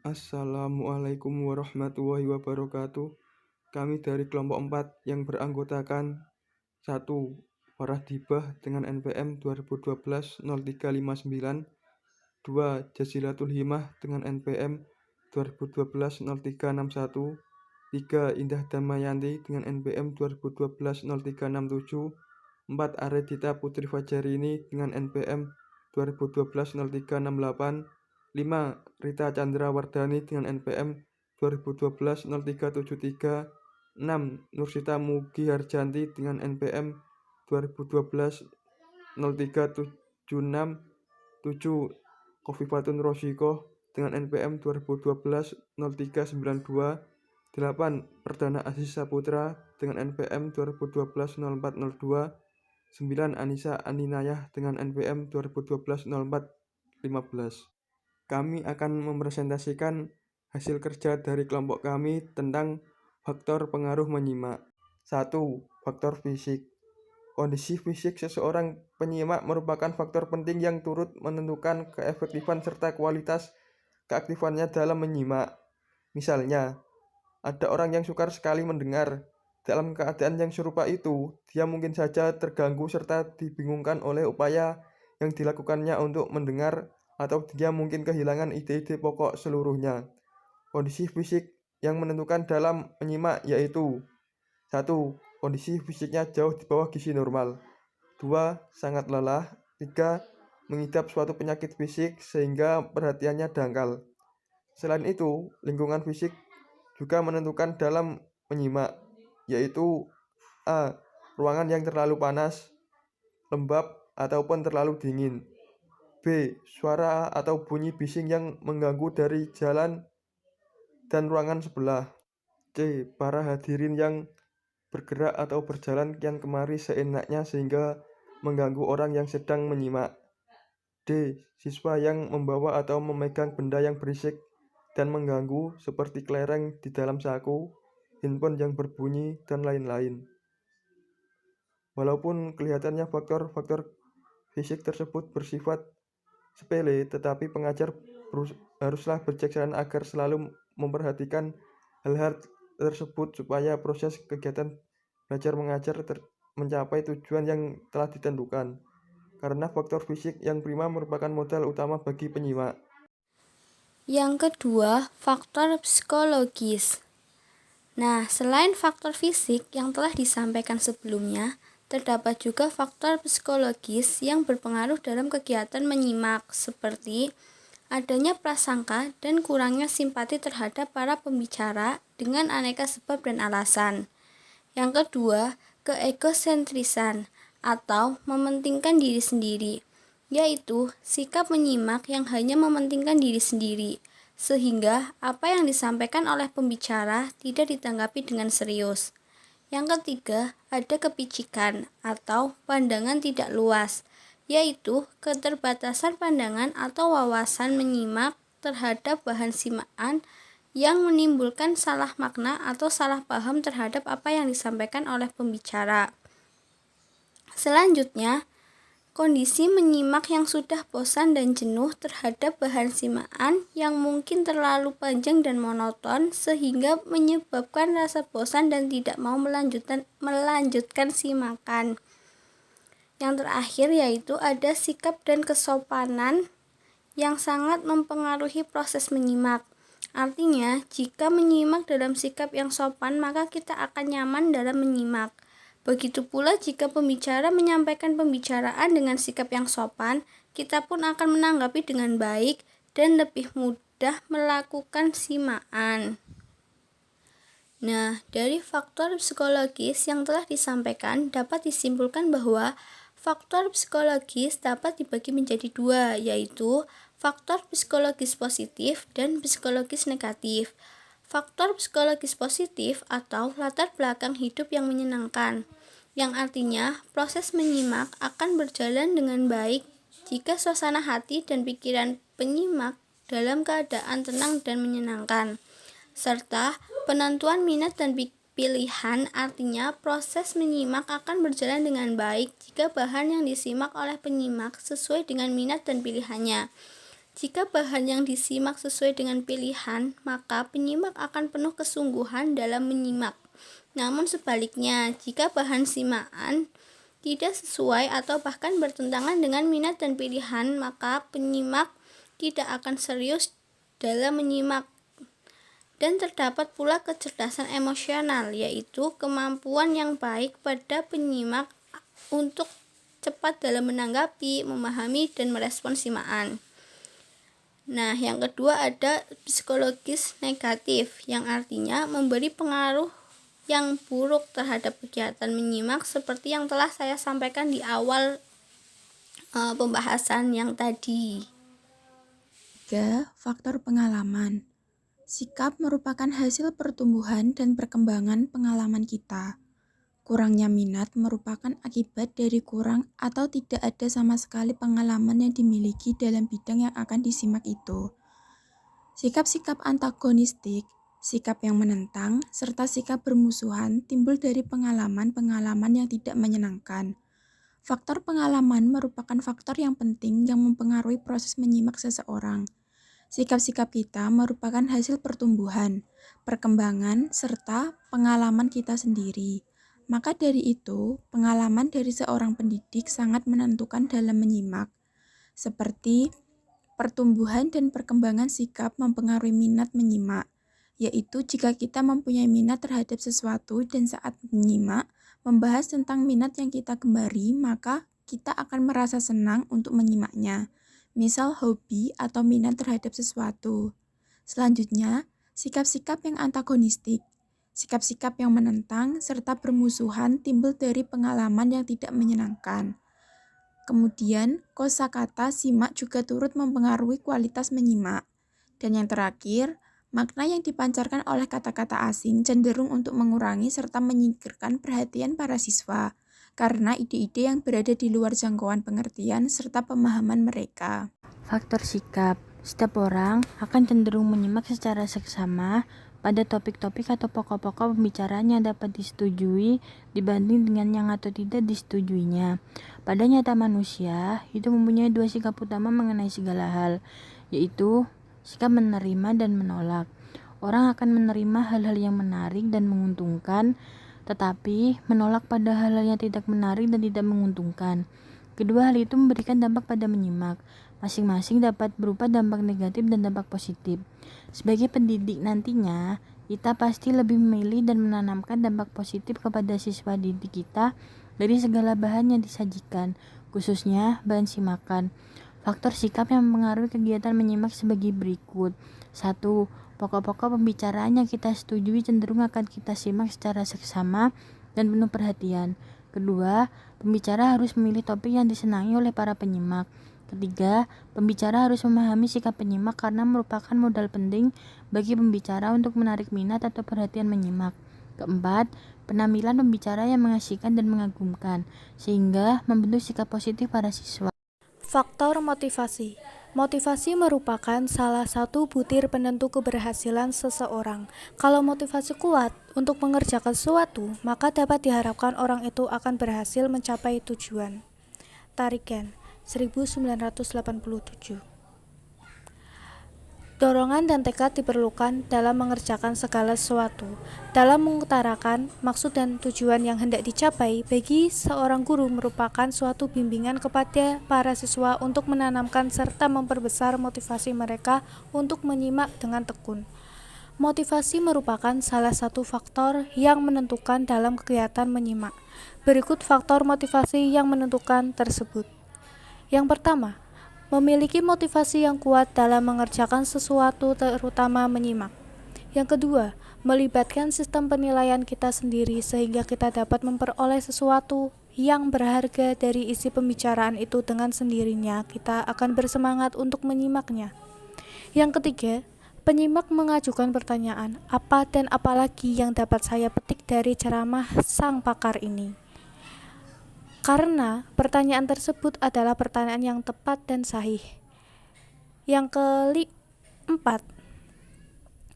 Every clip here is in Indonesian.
Assalamualaikum warahmatullahi wabarakatuh. Kami dari kelompok 4 yang beranggotakan 1. Farah Dibah dengan NPM 2012-0359. 2. Jazilatul Himah dengan NPM 2012-0361. 3. Indah Damayanti dengan NPM 2012-0367. 4. Aredita Putri Fajarini dengan NPM 2012-0368. 5. Rita Chandra Wardani dengan NPM 2012-0373. 6. Nursita Mugi Harjanti dengan NPM 2012-0376. 7. Kofifatun Rosikoh dengan NPM 2012-0392. 8. Perdana Aziz Saputra dengan NPM 2012-0402. 9. Anissa Aninayah dengan NPM 2012-0415. Kami akan mempresentasikan hasil kerja dari kelompok kami tentang faktor pengaruh menyimak. 1. Faktor fisik. Kondisi fisik seseorang penyimak merupakan faktor penting yang turut menentukan keefektifan serta kualitas keaktifannya dalam menyimak. Misalnya, ada orang yang sukar sekali mendengar. Dalam keadaan yang serupa itu, dia mungkin saja terganggu serta dibingungkan oleh upaya yang dilakukannya untuk mendengar, atau dia mungkin kehilangan ide-ide pokok seluruhnya. Kondisi fisik yang menentukan dalam menyimak yaitu 1. Kondisi fisiknya jauh di bawah gizi normal. 2. Sangat lelah. 3. Mengidap suatu penyakit fisik sehingga perhatiannya dangkal. Selain itu, lingkungan fisik juga menentukan dalam menyimak, yaitu A. Ruangan yang terlalu panas, lembab, ataupun terlalu dingin. B. Suara atau bunyi bising yang mengganggu dari jalan dan ruangan sebelah. C. Para hadirin yang bergerak atau berjalan kian kemari seenaknya sehingga mengganggu orang yang sedang menyimak. D. Siswa yang membawa atau memegang benda yang berisik dan mengganggu seperti kelereng di dalam saku, handphone yang berbunyi, dan lain-lain. Walaupun kelihatannya faktor-faktor fisik tersebut bersifat sepele, tetapi pengajar haruslah bijaksana agar selalu memperhatikan hal-hal tersebut supaya proses kegiatan belajar mengajar mencapai tujuan yang telah ditentukan. Karena faktor fisik yang prima merupakan modal utama bagi penyimak. Yang kedua, faktor psikologis. Nah, selain faktor fisik yang telah disampaikan sebelumnya, terdapat juga faktor psikologis yang berpengaruh dalam kegiatan menyimak, seperti adanya prasangka dan kurangnya simpati terhadap para pembicara dengan aneka sebab dan alasan. Yang kedua, keegosentrisan atau mementingkan diri sendiri, yaitu sikap menyimak yang hanya mementingkan diri sendiri, sehingga apa yang disampaikan oleh pembicara tidak ditanggapi dengan serius. Yang ketiga, ada kepicikan atau pandangan tidak luas, yaitu keterbatasan pandangan atau wawasan menyimak terhadap bahan simaan yang menimbulkan salah makna atau salah paham terhadap apa yang disampaikan oleh pembicara. Selanjutnya, kondisi menyimak yang sudah bosan dan jenuh terhadap bahan simaan yang mungkin terlalu panjang dan monoton sehingga menyebabkan rasa bosan dan tidak mau melanjutkan simakan. Yang terakhir yaitu ada sikap dan kesopanan yang sangat mempengaruhi proses menyimak. Artinya, jika menyimak dalam sikap yang sopan, maka kita akan nyaman dalam menyimak. Begitu pula jika pembicara menyampaikan pembicaraan dengan sikap yang sopan, kita pun akan menanggapi dengan baik dan lebih mudah melakukan simaan. Nah, dari faktor psikologis yang telah disampaikan dapat disimpulkan bahwa faktor psikologis dapat dibagi menjadi dua, yaitu faktor psikologis positif dan psikologis negatif. Faktor psikologis positif atau latar belakang hidup yang menyenangkan, yang artinya proses menyimak akan berjalan dengan baik jika suasana hati dan pikiran penyimak dalam keadaan tenang dan menyenangkan, serta penentuan minat dan pilihan, artinya proses menyimak akan berjalan dengan baik jika bahan yang disimak oleh penyimak sesuai dengan minat dan pilihannya. Jika bahan yang disimak sesuai dengan pilihan, maka penyimak akan penuh kesungguhan dalam menyimak. Namun sebaliknya, jika bahan simaan tidak sesuai atau bahkan bertentangan dengan minat dan pilihan, maka penyimak tidak akan serius dalam menyimak. Dan terdapat pula kecerdasan emosional, yaitu kemampuan yang baik pada penyimak untuk cepat dalam menanggapi, memahami, dan merespon simaan. Nah, yang kedua ada psikologis negatif, yang artinya memberi pengaruh yang buruk terhadap kegiatan menyimak seperti yang telah saya sampaikan di awal pembahasan yang tadi. 3. Faktor pengalaman. Sikap merupakan hasil pertumbuhan dan perkembangan pengalaman kita. Kurangnya minat merupakan akibat dari kurang atau tidak ada sama sekali pengalaman yang dimiliki dalam bidang yang akan disimak itu. Sikap-sikap antagonistik, sikap yang menentang, serta sikap bermusuhan timbul dari pengalaman-pengalaman yang tidak menyenangkan. Faktor pengalaman merupakan faktor yang penting yang mempengaruhi proses menyimak seseorang. Sikap-sikap kita merupakan hasil pertumbuhan, perkembangan, serta pengalaman kita sendiri. Maka dari itu, pengalaman dari seorang pendidik sangat menentukan dalam menyimak. Seperti pertumbuhan dan perkembangan sikap mempengaruhi minat menyimak, yaitu jika kita mempunyai minat terhadap sesuatu dan saat menyimak, membahas tentang minat yang kita gemari, maka kita akan merasa senang untuk menyimaknya. Misal hobi atau minat terhadap sesuatu. Selanjutnya, sikap-sikap yang antagonistik. Sikap-sikap yang menentang serta bermusuhan timbul dari pengalaman yang tidak menyenangkan. Kemudian, kosakata simak juga turut mempengaruhi kualitas menyimak. Dan yang terakhir, makna yang dipancarkan oleh kata-kata asing cenderung untuk mengurangi serta menyingkirkan perhatian para siswa, karena ide-ide yang berada di luar jangkauan pengertian serta pemahaman mereka. Faktor sikap. Setiap orang akan cenderung menyimak secara seksama pada topik-topik atau pokok-pokok pembicaraan yang dapat disetujui dibanding dengan yang atau tidak disetujuinya. Pada nyata manusia, itu mempunyai dua sikap utama mengenai segala hal, yaitu sikap menerima dan menolak. Orang akan menerima hal-hal yang menarik dan menguntungkan, tetapi menolak pada hal-hal yang tidak menarik dan tidak menguntungkan. Kedua hal itu memberikan dampak pada menyimak. Masing-masing dapat berupa dampak negatif dan dampak positif. Sebagai pendidik nantinya, kita pasti lebih memilih dan menanamkan dampak positif kepada siswa didik kita dari segala bahan yang disajikan, khususnya bahan simakan. Faktor sikap yang mempengaruhi kegiatan menyimak sebagai berikut. 1. Pokok-pokok pembicaraan yang kita setujui cenderung akan kita simak secara seksama dan penuh perhatian. Kedua, pembicara harus memilih topik yang disenangi oleh para penyimak. Ketiga, pembicara harus memahami sikap penyimak karena merupakan modal penting bagi pembicara untuk menarik minat atau perhatian menyimak. Keempat, penampilan pembicara yang mengasihkan dan mengagumkan, sehingga membentuk sikap positif para siswa. Faktor motivasi. Motivasi merupakan salah satu butir penentu keberhasilan seseorang. Kalau motivasi kuat untuk mengerjakan sesuatu, maka dapat diharapkan orang itu akan berhasil mencapai tujuan. Tarikan 1987. Dorongan dan tekad diperlukan dalam mengerjakan segala sesuatu. Dalam mengutarakan maksud dan tujuan yang hendak dicapai, bagi seorang guru merupakan suatu bimbingan kepada para siswa untuk menanamkan serta memperbesar motivasi mereka untuk menyimak dengan tekun. Motivasi merupakan salah satu faktor yang menentukan dalam kegiatan menyimak. Berikut faktor motivasi yang menentukan tersebut. Yang pertama, memiliki motivasi yang kuat dalam mengerjakan sesuatu, terutama menyimak. Yang kedua, melibatkan sistem penilaian kita sendiri sehingga kita dapat memperoleh sesuatu yang berharga dari isi pembicaraan itu. Dengan sendirinya kita akan bersemangat untuk menyimaknya. Yang ketiga, penyimak mengajukan pertanyaan, apa dan apalagi yang dapat saya petik dari ceramah sang pakar ini? Karena pertanyaan tersebut adalah pertanyaan yang tepat dan sahih. Yang keempat,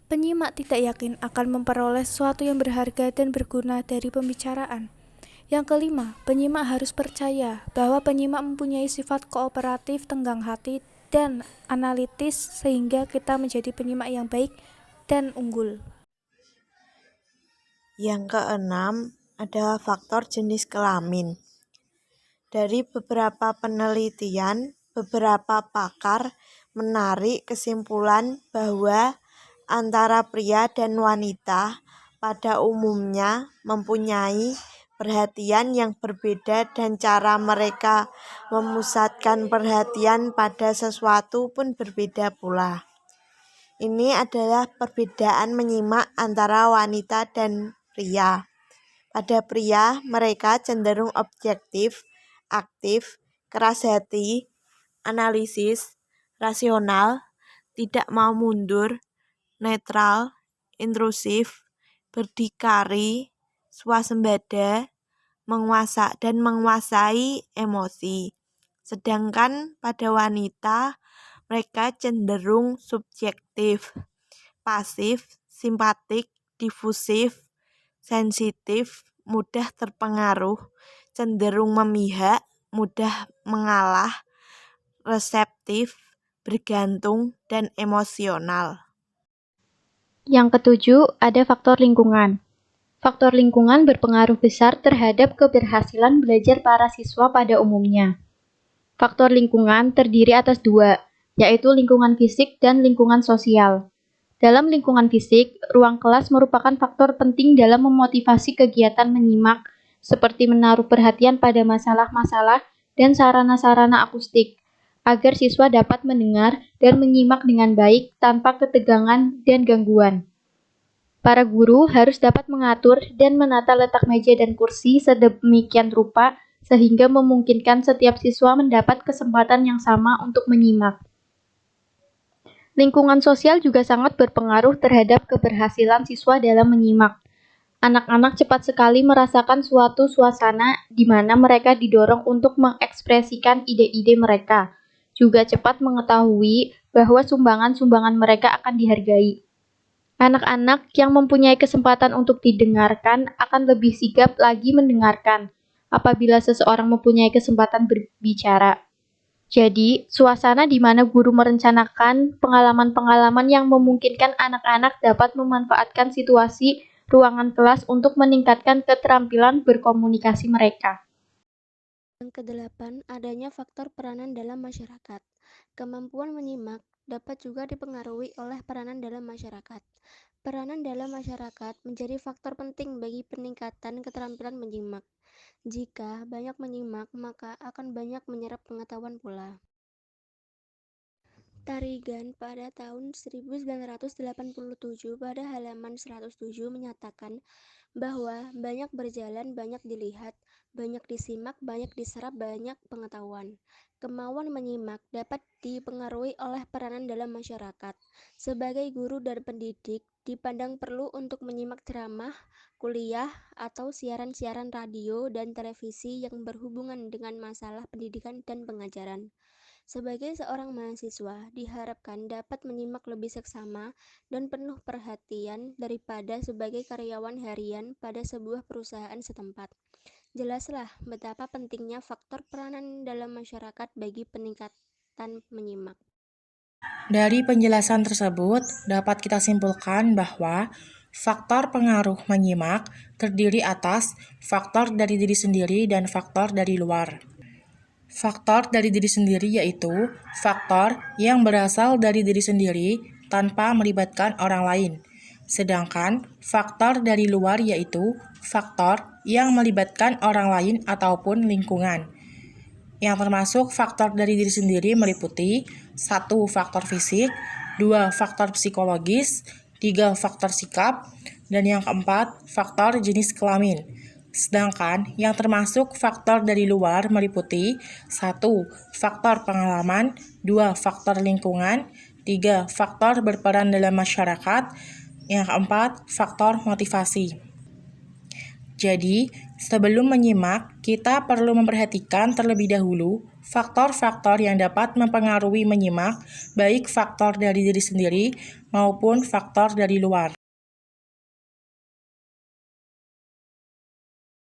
penyimak tidak yakin akan memperoleh sesuatu yang berharga dan berguna dari pembicaraan. Yang kelima, penyimak harus percaya bahwa penyimak mempunyai sifat kooperatif, tenggang hati, dan analitis sehingga kita menjadi penyimak yang baik dan unggul. Yang keenam adalah faktor jenis kelamin. Dari beberapa penelitian, beberapa pakar menarik kesimpulan bahwa antara pria dan wanita pada umumnya mempunyai perhatian yang berbeda dan cara mereka memusatkan perhatian pada sesuatu pun berbeda pula. Ini adalah perbedaan menyimak antara wanita dan pria. Pada pria, mereka cenderung objektif, aktif, keras hati, analisis, rasional, tidak mau mundur, netral, intrusif, berdikari, swasembada, menguasai emosi. Sedangkan pada wanita, mereka cenderung subjektif, pasif, simpatik, difusif, sensitif, mudah terpengaruh, cenderung memihak, mudah mengalah, reseptif, bergantung, dan emosional. Yang ketujuh, ada faktor lingkungan. Faktor lingkungan berpengaruh besar terhadap keberhasilan belajar para siswa pada umumnya. Faktor lingkungan terdiri atas dua, yaitu lingkungan fisik dan lingkungan sosial. Dalam lingkungan fisik, ruang kelas merupakan faktor penting dalam memotivasi kegiatan menyimak, seperti menaruh perhatian pada masalah-masalah dan sarana-sarana akustik, agar siswa dapat mendengar dan menyimak dengan baik tanpa ketegangan dan gangguan. Para guru harus dapat mengatur dan menata letak meja dan kursi sedemikian rupa sehingga memungkinkan setiap siswa mendapat kesempatan yang sama untuk menyimak. Lingkungan sosial juga sangat berpengaruh terhadap keberhasilan siswa dalam menyimak. Anak-anak cepat sekali merasakan suatu suasana di mana mereka didorong untuk mengekspresikan ide-ide mereka, juga cepat mengetahui bahwa sumbangan-sumbangan mereka akan dihargai. Anak-anak yang mempunyai kesempatan untuk didengarkan akan lebih sigap lagi mendengarkan apabila seseorang mempunyai kesempatan berbicara. Jadi, suasana di mana guru merencanakan pengalaman-pengalaman yang memungkinkan anak-anak dapat memanfaatkan situasi ruangan kelas untuk meningkatkan keterampilan berkomunikasi mereka. Yang kedelapan, adanya faktor peranan dalam masyarakat. Kemampuan menyimak dapat juga dipengaruhi oleh peranan dalam masyarakat. Peranan dalam masyarakat menjadi faktor penting bagi peningkatan keterampilan menyimak. Jika banyak menyimak, maka akan banyak menyerap pengetahuan pula. Tarigan pada tahun 1987 pada halaman 107 menyatakan bahwa banyak berjalan, banyak dilihat, banyak disimak, banyak diserap, banyak pengetahuan. Kemauan menyimak dapat dipengaruhi oleh peranan dalam masyarakat. Sebagai guru dan pendidik, dipandang perlu untuk menyimak ceramah, kuliah, atau siaran-siaran radio dan televisi yang berhubungan dengan masalah pendidikan dan pengajaran. Sebagai seorang mahasiswa, diharapkan dapat menyimak lebih seksama dan penuh perhatian daripada sebagai karyawan harian pada sebuah perusahaan setempat. Jelaslah betapa pentingnya faktor peranan dalam masyarakat bagi peningkatan menyimak. Dari penjelasan tersebut, dapat kita simpulkan bahwa faktor pengaruh menyimak terdiri atas faktor dari diri sendiri dan faktor dari luar. Faktor dari diri sendiri yaitu faktor yang berasal dari diri sendiri tanpa melibatkan orang lain. Sedangkan faktor dari luar yaitu faktor yang melibatkan orang lain ataupun lingkungan. Yang termasuk faktor dari diri sendiri meliputi 1. Faktor fisik, 2. Faktor psikologis, 3. Faktor sikap, dan yang keempat, faktor jenis kelamin. Sedangkan yang termasuk faktor dari luar meliputi 1. Faktor pengalaman, 2. Faktor lingkungan, 3. Faktor berperan dalam masyarakat, yang keempat, faktor motivasi. Jadi, sebelum menyimak, kita perlu memperhatikan terlebih dahulu faktor-faktor yang dapat mempengaruhi menyimak, baik faktor dari diri sendiri maupun faktor dari luar.